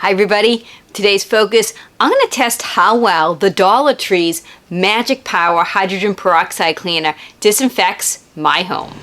Hi everybody, today's focus, I'm going to test how well the Dollar Tree's Magic Power Hydrogen Peroxide Cleaner disinfects my home.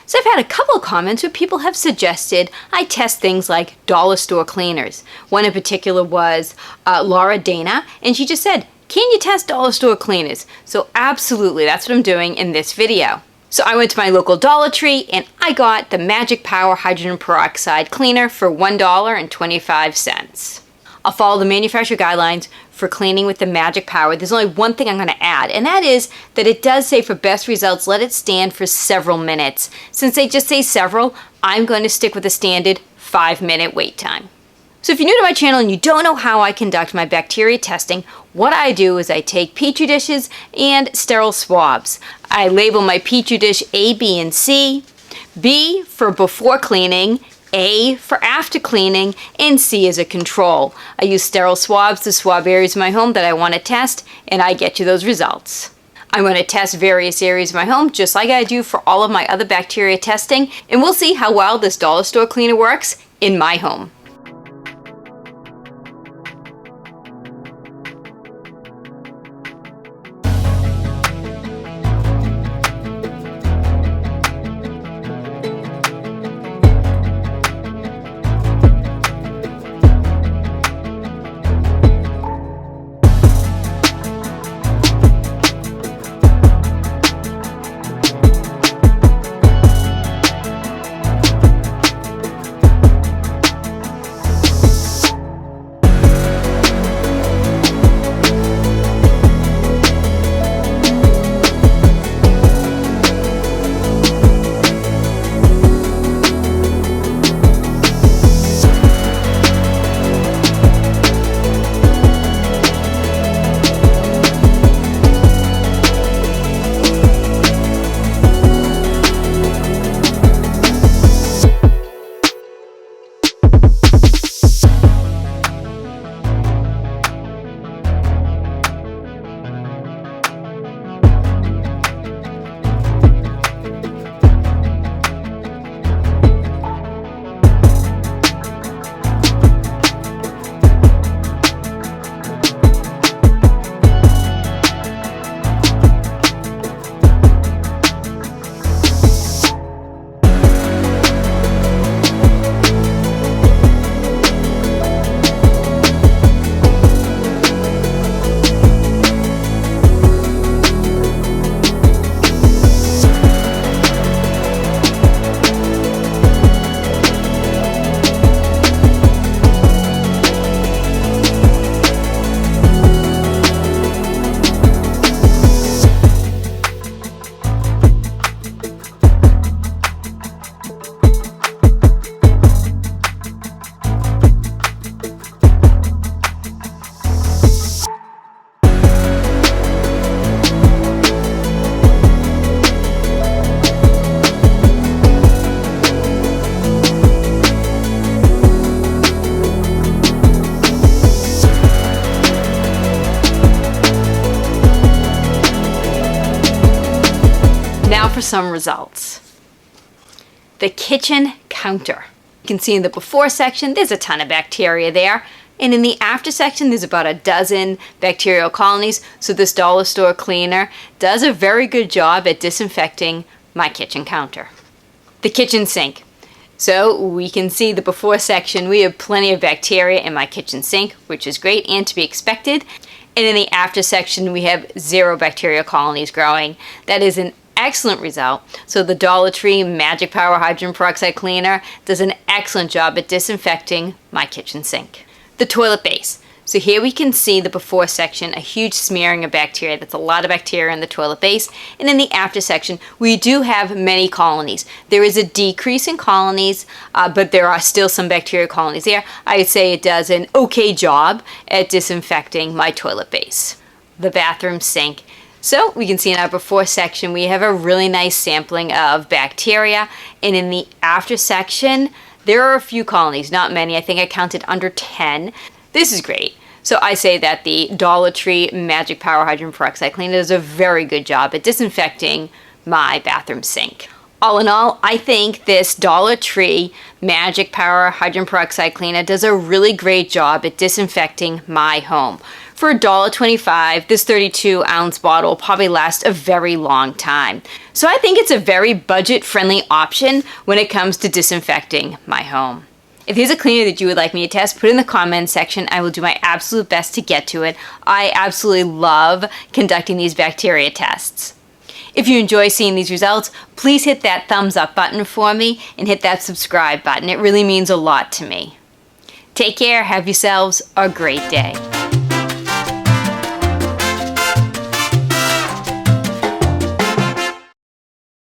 So I've had a couple of comments where people have suggested I test things like dollar store cleaners. One in particular was Laura Dana, and she just said, can you test dollar store cleaners? So absolutely, that's what I'm doing in this video. So I went to my local Dollar Tree and I got the Magic Power Hydrogen Peroxide Cleaner for $1.25. I'll follow the manufacturer guidelines for cleaning with the Magic Power. There's only one thing I'm going to add, and that is that it does say for best results, let it stand for several minutes. Since they just say several, I'm going to stick with the standard 5-minute wait time. So if you're new to my channel and you don't know how I conduct my bacteria testing, what I do is I take Petri dishes and sterile swabs. I label my Petri dish A, B, and C. B for before cleaning, A for after cleaning, and C is a control. I use sterile swabs to swab areas of my home that I want to test, and I get you those results. I'm going to test various areas of my home just like I do for all of my other bacteria testing, and we'll see how well this dollar store cleaner works in my home. Now for some results. The kitchen counter. You can see in the before section, there's a ton of bacteria there. And in the after section, there's about a dozen bacterial colonies. So this dollar store cleaner does a very good job at disinfecting my kitchen counter. The kitchen sink. So we can see the before section, we have plenty of bacteria in my kitchen sink, which is great and to be expected. And in the after section, we have 0 bacterial colonies growing. That is an excellent result. So the Dollar Tree Magic Power Hydrogen Peroxide Cleaner does an excellent job at disinfecting my kitchen sink. The toilet base. So here we can see the before section, a huge smearing of bacteria. That's a lot of bacteria in the toilet base. And in the after section, we do have many colonies. There is a decrease in colonies, but there are still some bacterial colonies there. I would say it does an okay job at disinfecting my toilet base. The bathroom sink. So we can see in our before section, we have a really nice sampling of bacteria. And in the after section, there are a few colonies, not many. I think I counted under 10. This is great. So I say that the Dollar Tree Magic Power Hydrogen Peroxide Cleaner does a very good job at disinfecting my bathroom sink. All in all, I think this Dollar Tree Magic Power Hydrogen Peroxide Cleaner does a really great job at disinfecting my home. For $1.25, this 32-ounce bottle will probably last a very long time. So I think it's a very budget-friendly option when it comes to disinfecting my home. If there's a cleaner that you would like me to test, put it in the comments section. I will do my absolute best to get to it. I absolutely love conducting these bacteria tests. If you enjoy seeing these results, please hit that thumbs up button for me and hit that subscribe button. It really means a lot to me. Take care. Have yourselves a great day.